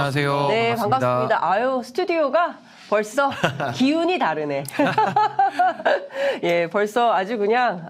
안녕하세요. 네, 반갑습니다. 아유, 스튜디오가 벌써 기운이 다르네. 예, 벌써 아주 그냥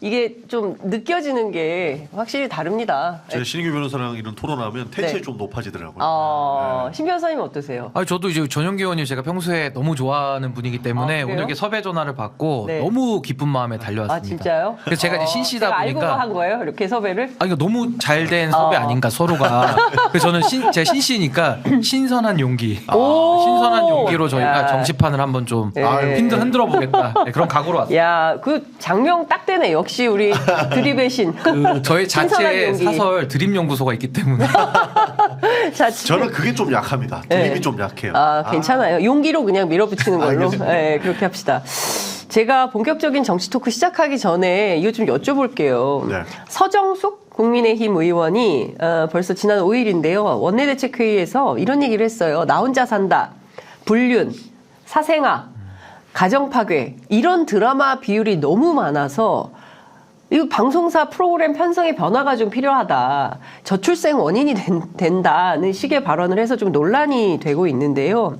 이게 좀 느껴지는 게 확실히 다릅니다. 제가 신인규 변호사랑 이런 토론하면 텐션이 네. 좀 높아지더라고요. 신 변호사님 어떠세요? 저도 이제 전용기 의원님 제가 평소에 너무 좋아하는 분이기 때문에 그래요? 오늘 이렇게 섭외 전화를 받고 네. 너무 기쁜 마음에 달려왔습니다. 아, 진짜요? 그래서 제가 이제 신씨다 제가 보니까 알고 한 거예요? 이렇게 섭외를? 이거 너무 잘된 섭외 아닌가 서로가. 그래서 저는 제가 신씨니까 신선한 용기, 오! 신선한 용기로 저희가 야. 정치판을 한번 좀 네. 흔들어 보겠다. 네, 그런 각오로 왔어요. 야, 그 장명 딱 되네. 역시 우리 드립의 신. 저희 신선한 자체 용기. 사설 드림 연구소가 있기 때문에 자, 저는 그게 좀 약합니다. 드립이 네. 좀 약해요. 괜찮아요. 용기로 그냥 밀어붙이는 걸로. 알겠습니다. 네, 그렇게 합시다. 제가 본격적인 정치 토크 시작하기 전에 이거 좀 여쭤볼게요. 네. 서정숙 국민의힘 의원이 벌써 지난 5일인데요. 원내대책회의에서 이런 얘기를 했어요. 나 혼자 산다. 불륜, 사생아, 가정파괴 이런 드라마 비율이 너무 많아서 이 방송사 프로그램 편성의 변화가 좀 필요하다. 저출생 원인이 된다는 식의 발언을 해서 좀 논란이 되고 있는데요.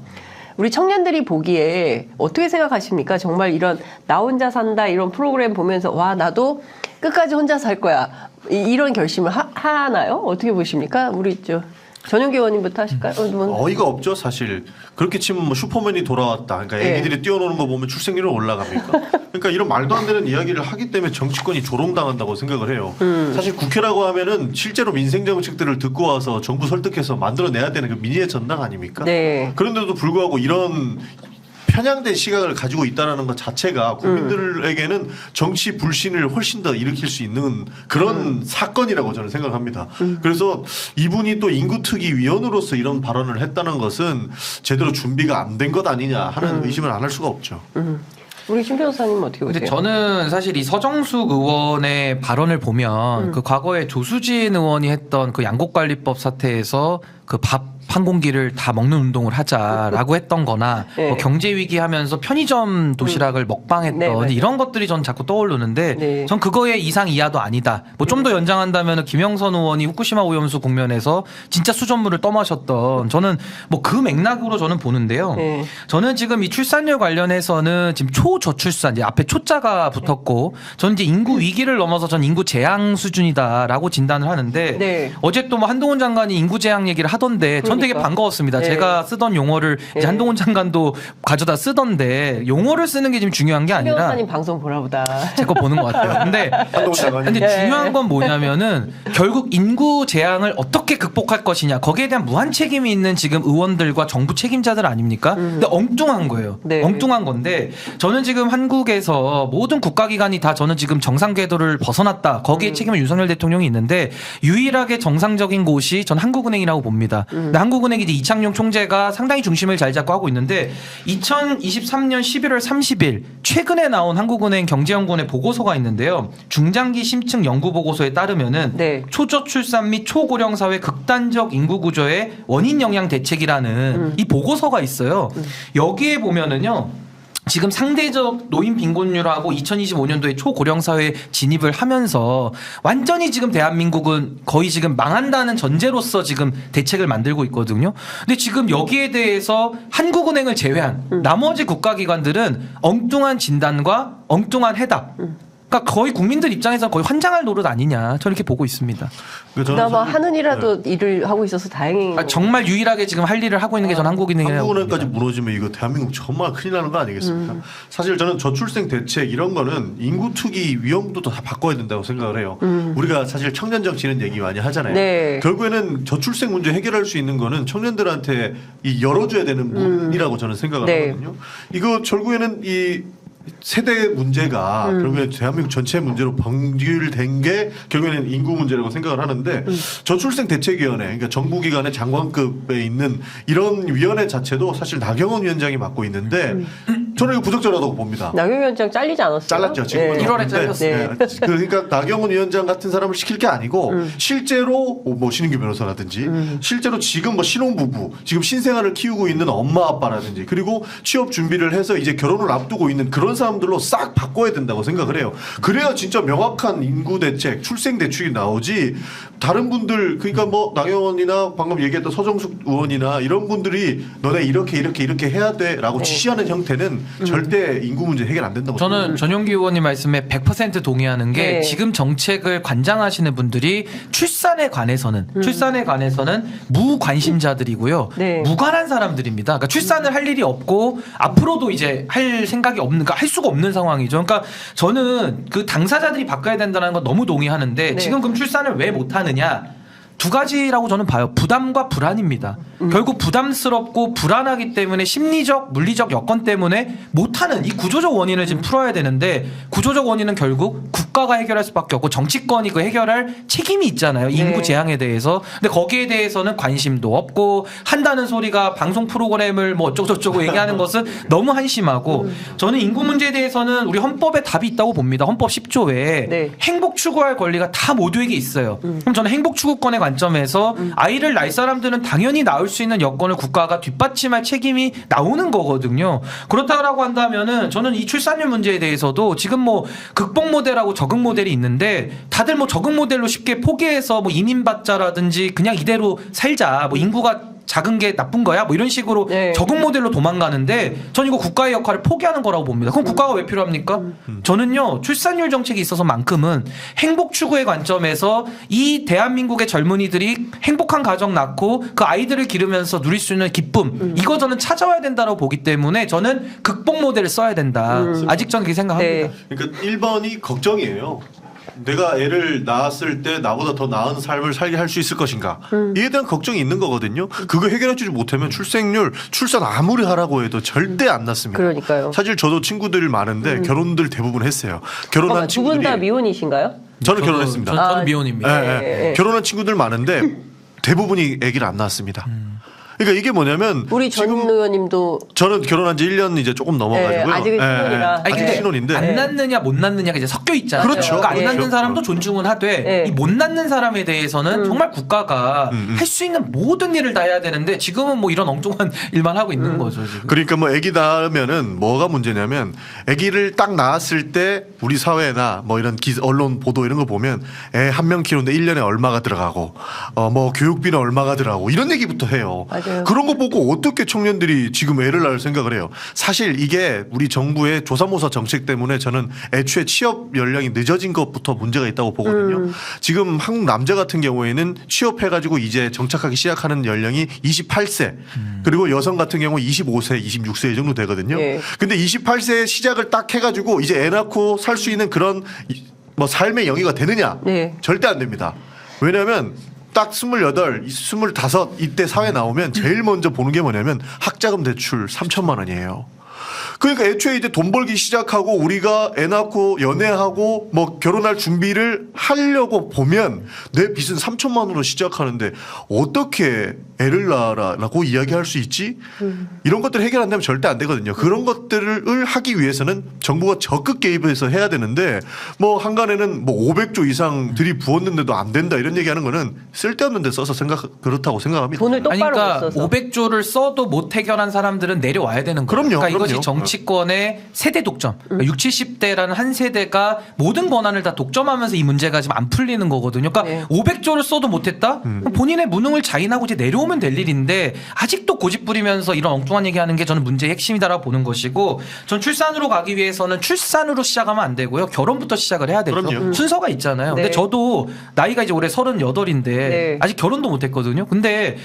우리 청년들이 보기에 어떻게 생각하십니까? 정말 이런 나 혼자 산다 이런 프로그램 보면서 와 나도 끝까지 혼자 살 거야 이런 결심을 하나요? 어떻게 보십니까? 우리 전용기 의원님부터 하실까요? 어이가 없죠, 사실. 그렇게 치면 뭐 슈퍼맨이 돌아왔다. 그러니까 네. 애기들이 뛰어노는 거 보면 출생률은 올라갑니까? 그러니까 이런 말도 안 되는 이야기를 하기 때문에 정치권이 조롱당한다고 생각을 해요. 사실 국회라고 하면은 실제로 민생 정책들을 듣고 와서 정부 설득해서 만들어내야 되는 그 민의의 전당 아닙니까? 네. 그런데도 불구하고 이런 편향된 시각을 가지고 있다는 것 자체가 국민들에게는 정치 불신을 훨씬 더 일으킬 수 있는 그런 사건이라고 저는 생각합니다. 그래서 이분이 또 인구특위 위원으로서 이런 발언을 했다는 것은 제대로 준비가 안 된 것 아니냐 하는 의심을 안 할 수가 없죠. 우리 신 변호사님은 어떻게 보세요? 근데 저는 사실 이 서정숙 의원의 발언을 보면 그 과거에 조수진 의원이 했던 그 양곡관리법 사태에서 그 밥 한 공기를 다 먹는 운동을 하자라고 했던 거나 네. 뭐 경제 위기 하면서 편의점 도시락을 먹방했던 네, 맞아요. 이런 것들이 전 자꾸 떠오르는데 네. 전 그거의 이상 이하도 아니다. 뭐 좀 더 연장한다면 김영선 의원이 후쿠시마 오염수 국면에서 진짜 수돗물을 떠마셨던 저는 뭐 그 맥락으로 저는 보는데요. 네. 저는 지금 이 출산율 관련해서는 지금 초저출산 이제 앞에 초자가 붙었고 저는 이제 인구 위기를 넘어서 전 인구 재앙 수준이다라고 진단을 하는데 네. 어제 또 뭐 한동훈 장관이 인구 재앙 얘기를 하던데 전 되게 그러니까. 반가웠습니다. 네. 제가 쓰던 용어를 이제 네. 한동훈 장관도 가져다 쓰던데 용어를 쓰는 게 지금 중요한 게 신 아니라 변호사님 방송 보나 보다. 제 거 보는 것 같아요. 근데 네. 중요한 건 뭐냐면은 결국 인구 재앙을 어떻게 극복할 것이냐 거기에 대한 무한 책임이 있는 지금 의원들과 정부 책임자들 아닙니까? 근데 엉뚱한 거예요. 네. 엉뚱한 건데 저는 지금 한국에서 모든 국가기관이 다 저는 지금 정상 궤도를 벗어났다. 거기에 책임은 윤석열 대통령이 있는데 유일하게 정상적인 곳이 전 한국은행이라고 봅니다. 근데 한국은행이 이제 이창용 총재가 상당히 중심을 잘 잡고 하고 있는데 2023년 11월 30일 최근에 나온 한국은행 경제연구원의 보고서가 있는데요. 중장기 심층 연구 보고서에 따르면은 네. 초저출산 및 초고령 사회 극단적 인구 구조의 원인 영향 대책이라는 이 보고서가 있어요. 여기에 보면은요. 지금 상대적 노인 빈곤율하고 2025년도에 초고령 사회에 진입을 하면서 완전히 지금 대한민국은 거의 지금 망한다는 전제로서 지금 대책을 만들고 있거든요. 근데 지금 여기에 대해서 한국은행을 제외한 나머지 국가기관들은 엉뚱한 진단과 엉뚱한 해답. 그러니까 거의 국민들 입장에서 거의 환장할 노릇 아니냐. 저는 이렇게 보고 있습니다. 그나마 하느니라도 일을 하고 있어서 다행인 정말 유일하게 지금 할 일을 하고 있는 게 전 한국은행이라고 한국은행까지 봅니다. 무너지면 이거 대한민국 정말 큰일 나는 거 아니겠습니까? 사실 저는 저출생 대책 이런 거는 인구특위 위험도 다 바꿔야 된다고 생각을 해요. 우리가 사실 청년 정치는 얘기 많이 하잖아요. 네. 결국에는 저출생 문제 해결할 수 있는 거는 청년들한테 이 열어줘야 되는 문이라고 저는 생각을 네. 하거든요. 이거 결국에는 이 세대 문제가 결국엔 대한민국 전체 문제로 병질된 게 결국에는 인구 문제라고 생각을 하는데 저출생 대책위원회 그러니까 정부기관의 장관급에 있는 이런 위원회 자체도 사실 나경원 위원장이 맡고 있는데 저는 이거 부적절하다고 봅니다. 나경원 위원장 잘리지 않았어요? 잘랐죠. 지금 네. 1월에 잘렸어요. 네. 그러니까 나경원 위원장 같은 사람을 시킬 게 아니고 실제로 뭐 신인규 변호사라든지 실제로 지금 뭐 신혼부부 지금 신생아를 키우고 있는 엄마 아빠라든지 그리고 취업 준비를 해서 이제 결혼을 앞두고 있는 그런 사람들로 싹 바꿔야 된다고 생각을 해요. 그래야 진짜 명확한 인구 대책, 출생 대책이 나오지 다른 분들 그러니까 뭐 나경원이나 방금 얘기했던 서정숙 의원이나 이런 분들이 너네 이렇게 해야 돼라고 지시하는 형태는 절대 인구 문제 해결 안 된다고 저는 전용기 의원님 말씀에 100% 동의하는 게 네. 지금 정책을 관장하시는 분들이 출산에 관해서는 무관심자들이고요. 네. 무관한 사람들입니다. 그러니까 출산을 할 일이 없고 앞으로도 이제 할 생각이 없는, 그러니까 할 수가 없는 상황이죠. 그러니까 저는 그 당사자들이 바꿔야 된다는 건 너무 동의하는데 네. 지금 그럼 출산을 왜 못하느냐? 두 가지라고 저는 봐요. 부담과 불안입니다. 결국 부담스럽고 불안하기 때문에 심리적, 물리적 여건 때문에 못하는 이 구조적 원인을 지금 풀어야 되는데 구조적 원인은 결국 국가가 해결할 수밖에 없고 정치권이 그 해결할 책임이 있잖아요. 인구 네. 재앙에 대해서. 근데 거기에 대해서는 관심도 없고 한다는 소리가 방송 프로그램을 뭐 어쩌고저쩌고 얘기하는 것은 너무 한심하고 저는 인구 문제에 대해서는 우리 헌법에 답이 있다고 봅니다. 헌법 10조에 네. 행복 추구할 권리가 다 모두에게 있어요. 그럼 저는 행복 추구권의 관점에서 아이를 낳을 사람들은 당연히 낳을 수 있는 여건을 국가가 뒷받침할 책임이 나오는 거거든요. 그렇다고 한다면은 저는 이 출산율 문제에 대해서도 지금 뭐 극복 모델하고 적응 모델이 있는데 다들 뭐 적응 모델로 쉽게 포기해서 뭐 이민받자라든지 그냥 이대로 살자 뭐 인구가 작은 게 나쁜 거야? 뭐 이런 식으로 네. 적응 모델로 도망가는데 전 이거 국가의 역할을 포기하는 거라고 봅니다. 그럼 국가가 왜 필요합니까? 저는요 출산율 정책이 있어서만큼은 행복 추구의 관점에서 이 대한민국의 젊은이들이 행복한 가정 낳고 그 아이들을 기르면서 누릴 수 있는 기쁨 이거 저는 찾아와야 된다고 보기 때문에 저는 극복 모델을 써야 된다. 아직 저는 그렇게 생각합니다. 네. 그러니까 1번이 걱정이에요. 내가 애를 낳았을 때 나보다 더 나은 삶을 살게 할 수 있을 것인가. 이에 대한 걱정이 있는 거거든요. 그거 해결해주지 못하면 출산 아무리 하라고 해도 절대 안 낳습니다. 그러니까요. 사실 저도 친구들이 많은데 결혼들 대부분 했어요. 결혼한 두 분 친구들이 다 미혼이신가요? 저는 결혼했습니다. 저는 미혼입니다. 예, 예. 네. 결혼한 친구들 많은데 대부분이 아기를 안 낳았습니다. 그러니까 이게 뭐냐면 우리 전 의원님도 저는 결혼한 지 1년 이제 조금 넘어가지고요. 아직은 신혼이라. 아니, 아직 근데 신혼인데. 안 낳느냐 못 낳느냐가 이제 섞여 있잖아요. 그렇죠. 그러니까 안 그렇죠. 낳는 사람도 존중은 하되 네. 이 못 낳는 사람에 대해서는 정말 국가가 할 수 있는 모든 일을 다 해야 되는데 지금은 뭐 이런 엉뚱한 일만 하고 있는 거죠 지금. 그러니까 뭐 아기 낳으면은 뭐가 문제냐면 아기를 딱 낳았을 때 우리 사회나 뭐 이런 언론 보도 이런 거 보면 애 한 명 키우는데 1년에 얼마가 들어가고 뭐 교육비는 얼마가 들어가고 이런 얘기부터 해요. 맞아요. 그런 거 보고 어떻게 청년들이 지금 애를 낳을 생각을 해요. 사실 이게 우리 정부의 조사모사 정책 때문에 저는 애초에 취업 연령이 늦어진 것부터 문제가 있다고 보거든요. 지금 한국 남자 같은 경우에는 취업해가지고 이제 정착하기 시작하는 연령이 28세 그리고 여성 같은 경우 25세, 26세 이 정도 되거든요. 예. 근데 28세에 시작을 딱 해가지고 이제 애 낳고 살 수 있는 그런 뭐 삶의 영위가 되느냐? 네. 절대 안 됩니다. 왜냐하면 딱 28, 25 이때 사회 나오면 제일 먼저 보는 게 뭐냐면 학자금 대출 3천만 원이에요. 그러니까 애초에 이제 돈 벌기 시작하고 우리가 애 낳고 연애하고 뭐 결혼할 준비를 하려고 보면 내 빚은 3천만 원으로 시작하는데 어떻게 애를 낳아라라고 이야기할 수 있지? 이런 것들 해결 안 되면 절대 안 되거든요. 그런 것들을 하기 위해서는 정부가 적극 개입해서 해야 되는데 뭐 한간에는 뭐 500조 이상 들이부었는데도 안 된다 이런 얘기하는 거는 쓸데없는 데 써서 그렇다고 생각합니다. 돈을 똑바로 아니, 그러니까 못 써서. 500조를 써도 못 해결한 사람들은 내려와야 되는 거예요. 그럼요, 그러니까 그럼요. 이것이 정치권의 세대 독점. 그러니까 60, 70대라는 한 세대가 모든 권한을 다 독점하면서 이 문제가 지금 안 풀리는 거거든요. 그러니까 네. 500조를 써도 못했다? 그럼 본인의 무능을 자인하고 이제 내려오면 될 일인데 아직도 고집 부리면서 이런 엉뚱한 얘기하는 게 저는 문제의 핵심이다라고 보는 것이고 전 출산으로 가기 위해서는 출산으로 시작하면 안 되고요. 결혼부터 시작을 해야 되죠. 그럼요. 순서가 있잖아요. 근데 네. 저도 나이가 이제 올해 38인데 네. 아직 결혼도 못 했거든요. 근데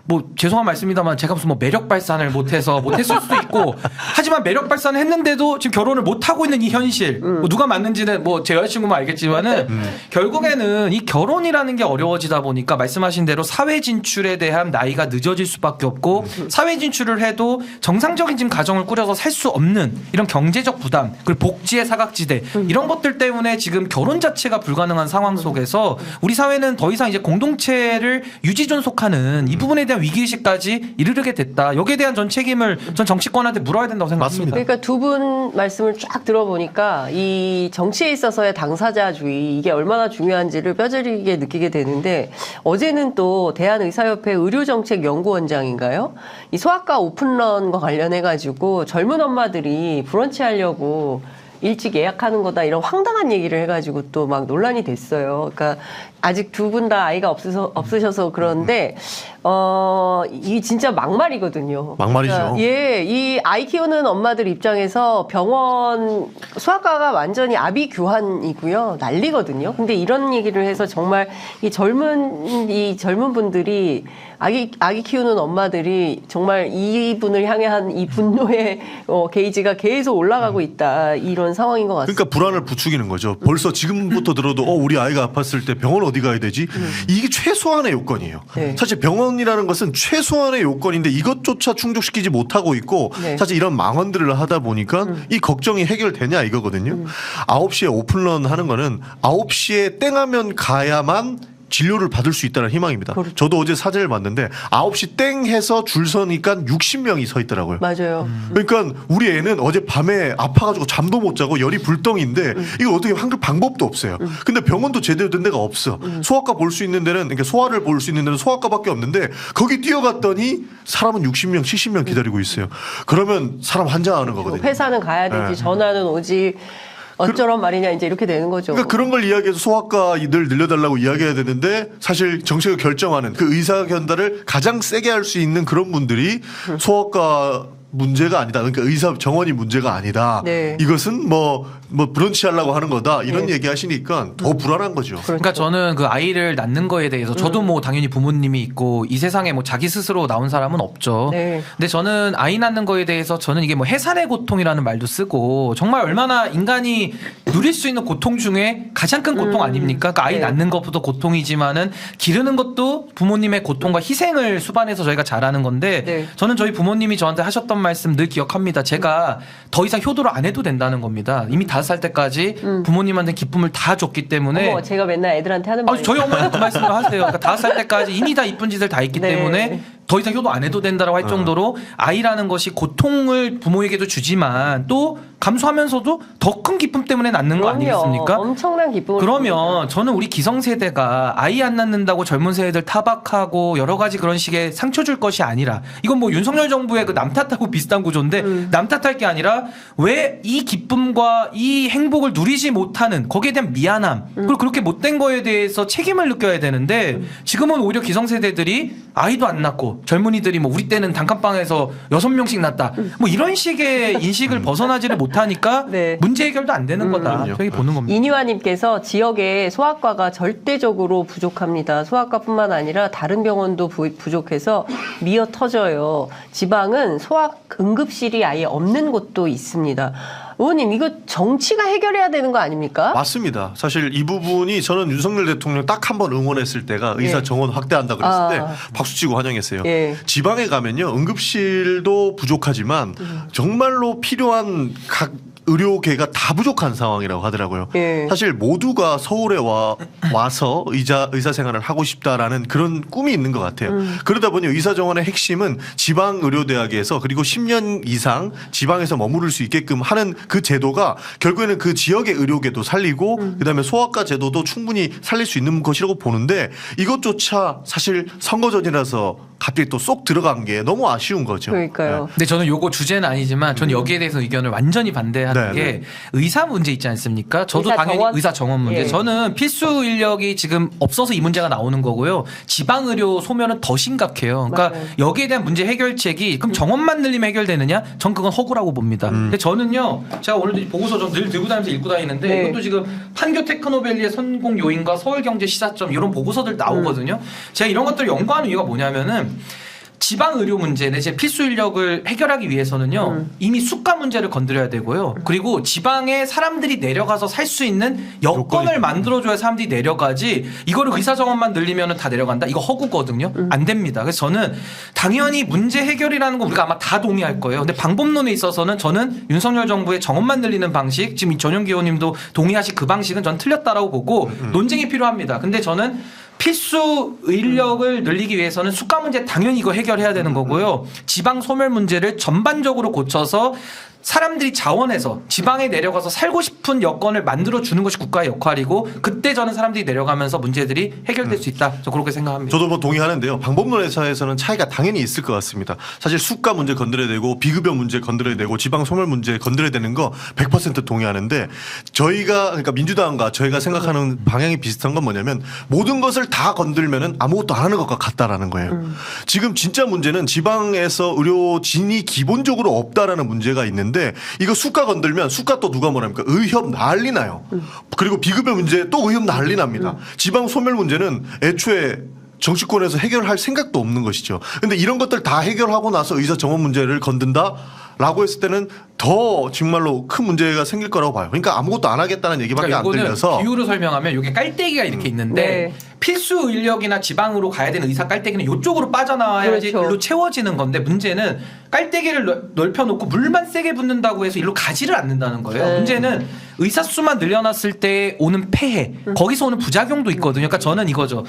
뭐 죄송한 말씀입니다만 제가 무슨 뭐 매력 발산을 못해서 못했을 수도 있고 하지만 매력 발산을 했는데도 지금 결혼을 못 하고 있는 이 현실 뭐 누가 맞는지는 뭐 제 여자친구만 알겠지만은 결국에는 이 결혼이라는 게 어려워지다 보니까 말씀하신 대로 사회 진출에 대한 나이가 늦어질 수밖에 없고 사회 진출을 해도 정상적인 지금 가정을 꾸려서 살 수 없는 이런 경제적 부담 그리고 복지의 사각지대 이런 것들 때문에 지금 결혼 자체가 불가능한 상황 속에서 우리 사회는 더 이상 이제 공동체를 유지존속하는 이 부분에 대한 위기의식까지 이르게 됐다. 여기에 대한 전 책임을 전 정치권한테 물어야 된다고 생각합니다. 맞습니다. 그러니까 두 분 말씀을 쫙 들어보니까 이 정치에 있어서의 당사자주의 이게 얼마나 중요한지를 뼈저리게 느끼게 되는데 어제는 또 대한의사협회 의료정책연구원장인가요? 이 소아과 오픈런과 관련해가지고 젊은 엄마들이 브런치 하려고 일찍 예약하는 거다 이런 황당한 얘기를 해가지고 또 막 논란이 됐어요. 그러니까 아직 두 분 다 아이가 없으셔서 그런데 이게 진짜 막말이거든요. 막말이죠. 그러니까 예, 이 아이 키우는 엄마들 입장에서 병원 소아과가 완전히 아비규환이고요, 난리거든요. 근데 이런 얘기를 해서 정말 이 젊은 분들이 아기 키우는 엄마들이 정말 이분을 향한 이 분노의 게이지가 계속 올라가고 있다 이런 상황인 것 같습니다. 그러니까 불안을 부추기는 거죠. 벌써 지금부터 들어도 우리 아이가 아팠을 때 병원 어디 가야 되지? 이게 최소한의 요건이에요. 네. 사실 병원이라는 것은 최소한의 요건인데 이것조차 충족시키지 못하고 있고 네. 사실 이런 망언들을 하다 보니까 이 걱정이 해결되냐 이거거든요. 9시에 오픈런 하는 거는 9시에 땡하면 가야만 진료를 받을 수 있다는 희망입니다. 그렇죠. 저도 어제 사진을 봤는데 9시 땡 해서 줄 서니까 60명이 서 있더라고요. 맞아요. 그러니까 우리 애는 어제 밤에 아파가지고 잠도 못 자고 열이 불덩인데 이거 어떻게 한글 방법도 없어요. 근데 병원도 제대로 된 데가 없어. 소아과 볼 수 있는 데는 그러니까 소아를 볼 수 있는 데는 소아과밖에 없는데 거기 뛰어갔더니 사람은 60명, 70명 기다리고 있어요. 그러면 사람 환장하는 거거든요. 회사는 가야 되지, 네. 전화는 오지. 어쩌란 말이냐 이제 이렇게 되는 거죠. 그러니까 그런 걸 이야기해서 소아과 늘 늘려달라고 이야기해야 되는데 사실 정책을 결정하는 그 의사 견달을 가장 세게 할 수 있는 그런 분들이 소아과 문제가 아니다. 그러니까 의사 정원이 문제가 아니다. 네. 이것은 뭐 브런치 하려고 하는 거다. 이런 네. 얘기 하시니까 더 불안한 거죠. 그러니까 저는 그 아이를 낳는 거에 대해서 저도 뭐 당연히 부모님이 있고 이 세상에 뭐 자기 스스로 나온 사람은 없죠. 네. 근데 저는 아이 낳는 거에 대해서 저는 이게 뭐 해산의 고통이라는 말도 쓰고 정말 얼마나 인간이 누릴 수 있는 고통 중에 가장 큰 고통 아닙니까? 그러니까 아이 네. 낳는 것부터 고통이지만은 기르는 것도 부모님의 고통과 희생을 수반해서 저희가 잘하는 건데 네. 저는 저희 부모님이 저한테 하셨던 말씀 늘 기억합니다. 제가 더 이상 효도를 안 해도 된다는 겁니다. 이미 5살 때까지 부모님한테 기쁨을 다 줬기 때문에 어머, 제가 맨날 애들한테 하는 말이 저희 어머니도 그 말씀을 하세요. 그러니까 5살 때까지 이미 다 이쁜 짓을 다 했기 네. 때문에 더 이상 효도 안 해도 된다라고 할 정도로 아이라는 것이 고통을 부모에게도 주지만 또 감수하면서도 더 큰 기쁨 때문에 낳는 거 그럼요. 아니겠습니까? 엄청난 기쁨을 그러면 저는 우리 기성세대가 아이 안 낳는다고 젊은 세대들 타박하고 여러 가지 그런 식의 상처 줄 것이 아니라 이건 뭐 윤석열 정부의 그 남 탓하고 비슷한 구조인데 남 탓할 게 아니라 왜 이 기쁨과 이 행복을 누리지 못하는 거기에 대한 미안함 그리고 그렇게 못된 거에 대해서 책임을 느껴야 되는데 지금은 오히려 기성세대들이 아이도 안 낳고 젊은이들이 뭐 우리 때는 단칸방에서 6명씩 낳았다 뭐 이런 식의 인식을 벗어나지를 못하니까 네. 문제 해결도 안 되는 거다. 그럼요. 저희 보는 겁니다. 이니화님께서 지역에 소아과가 절대적으로 부족합니다. 소아과뿐만 아니라 다른 병원도 부족해서 미어 터져요. 지방은 소아 응급실이 아예 없는 곳도 있습니다. 의원님 이거 정치가 해결해야 되는 거 아닙니까? 맞습니다. 사실 이 부분이 저는 윤석열 대통령 딱 한 번 응원했을 때가 의사 정원 확대한다 그랬을 때 박수치고 환영했어요. 예. 지방에 가면요 응급실도 부족하지만 정말로 필요한 각 의료계가 다 부족한 상황이라고 하더라고요. 예. 사실 모두가 서울에 와서 의사 생활을 하고 싶다라는 그런 꿈이 있는 것 같아요. 그러다 보니 의사 정원의 핵심은 지방 의료대학에서 그리고 10년 이상 지방에서 머무를 수 있게끔 하는 그 제도가 결국에는 그 지역의 의료계도 살리고 그다음에 소아과 제도도 충분히 살릴 수 있는 것이라고 보는데 이것조차 사실 선거 전이라서 갑자기 또 쏙 들어간 게 너무 아쉬운 거죠. 그러니까요. 근데 저는 요거 주제는 아니지만 저는 여기에 대해서 의견을 완전히 반대하는 네, 게 네. 의사 문제 있지 않습니까? 저도 의사 당연히 정원? 의사 정원 문제. 예. 저는 필수 인력이 지금 없어서 이 문제가 나오는 거고요. 지방 의료 소멸은 더 심각해요. 그러니까 맞아요. 여기에 대한 문제 해결책이 그럼 정원만 늘리면 해결되느냐? 전 그건 허구라고 봅니다. 근데 저는요. 제가 오늘도 보고서 좀 늘 들고 다니면서 읽고 다니는데 네. 이것도 지금 판교 테크노밸리의 성공 요인과 서울경제 시사점 이런 보고서들 나오거든요. 제가 이런 것들 연구하는 이유가 뭐냐면은 지방 의료 문제 내지 필수 인력을 해결하기 위해서는요 이미 수가 문제를 건드려야 되고요 그리고 지방에 사람들이 내려가서 살 수 있는 여건을 만들어줘야 사람들이 내려가지 이거를 의사 정원만 늘리면 다 내려간다 이거 허구거든요 안 됩니다. 그래서 저는 당연히 문제 해결이라는 거 우리가 아마 다 동의할 거예요. 근데 방법론에 있어서는 저는 윤석열 정부의 정원만 늘리는 방식 지금 전용기 의원님도 동의하실 그 방식은 전 틀렸다라고 보고 논쟁이 필요합니다. 근데 저는 필수 인력을 늘리기 위해서는 수가 문제 당연히 이거 해결해야 되는 거고요. 지방 소멸 문제를 전반적으로 고쳐서 사람들이 자원해서 지방에 내려가서 살고 싶은 여건을 만들어 주는 것이 국가의 역할이고 그때 저는 사람들이 내려가면서 문제들이 해결될 수 있다. 저 그렇게 생각합니다. 저도 뭐 동의하는데요. 방법론에서는 차이가 당연히 있을 것 같습니다. 사실 수가 문제 건드려야 되고 비급여 문제 건드려야 되고 지방 소멸 문제 건드려야 되는 거 100% 동의하는데 저희가 그러니까 민주당과 저희가 생각하는 방향이 비슷한 건 뭐냐면 모든 것을 다 건들면은 아무것도 안 하는 것과 같다라는 거예요. 지금 진짜 문제는 지방에서 의료진이 기본적으로 없다라는 문제가 있는데 이거 수가 건들면 수가 또 누가 뭐랍니까? 의협 난리 나요. 그리고 비급여 문제 또 의협 난리 납니다. 지방 소멸 문제는 애초에 정치권에서 해결할 생각도 없는 것이죠. 근데 이런 것들 다 해결하고 나서 의사 정원 문제를 건든다라고 했을 때는 더 정말로 큰 문제가 생길 거라고 봐요. 그러니까 아무것도 안 하겠다는 얘기밖에 그러니까 안 이거는 들려서 비유로 설명하면 이게 깔때기가 이렇게 있는데 네. 필수 인력이나 지방으로 가야 되는 의사 깔때기는 이쪽으로 빠져나와야지 그렇죠. 일로 채워지는 건데 문제는 깔때기를 넓혀놓고 물만 세게 붓는다고 해서 일로 가지를 않는다는 거예요. 네. 문제는 의사 수만 늘려놨을 때 오는 폐해 거기서 오는 부작용도 있거든요. 그러니까 저는 이거죠.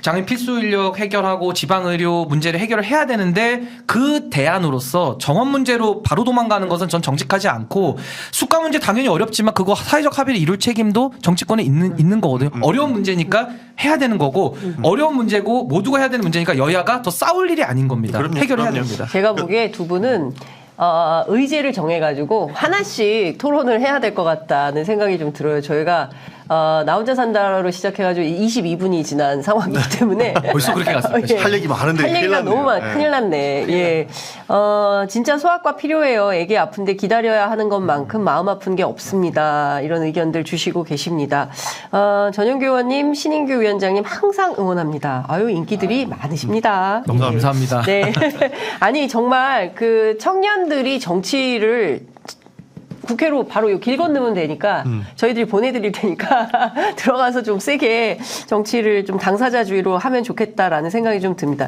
장애인 필수 인력 해결하고 지방 의료 문제를 해결을 해야 되는데 그 대안으로서 정원 문제로 바로 도망가는 것은 전 정직하지 않고 수가 문제 당연히 어렵지만 그거 사회적 합의를 이룰 책임도 정치권에 있는 거거든요. 어려운 문제니까 해야 되는 거고 어려운 문제고 모두가 해야 되는 문제니까 여야가 더 싸울 일이 아닌 겁니다. 그럼요, 해결해야 그럼요. 됩니다. 제가 보기에 두 분은 의제를 정해가지고 하나씩 토론을 해야 될 것 같다는 생각이 좀 들어요. 저희가 나 혼자 산다로 시작해가지고 22분이 지난 상황이기 때문에 벌써 그렇게 갔습니다. 예. 할 얘기 많은데 할 얘기가 너무 많아. 큰일 났네. 예. 진짜 소아과 필요해요. 애기 아픈데 기다려야 하는 것만큼 마음 아픈 게 없습니다. 이런 의견들 주시고 계십니다. 전용규 의원님, 신인규 위원장님 항상 응원합니다. 아유, 인기들이 많으십니다. 너무 감사합니다. 네. 아니, 정말 그 청년들이 정치를 국회로 바로 길 건너면 되니까 저희들이 보내드릴 테니까 들어가서 좀 세게 정치를 좀 당사자주의로 하면 좋겠다라는 생각이 좀 듭니다.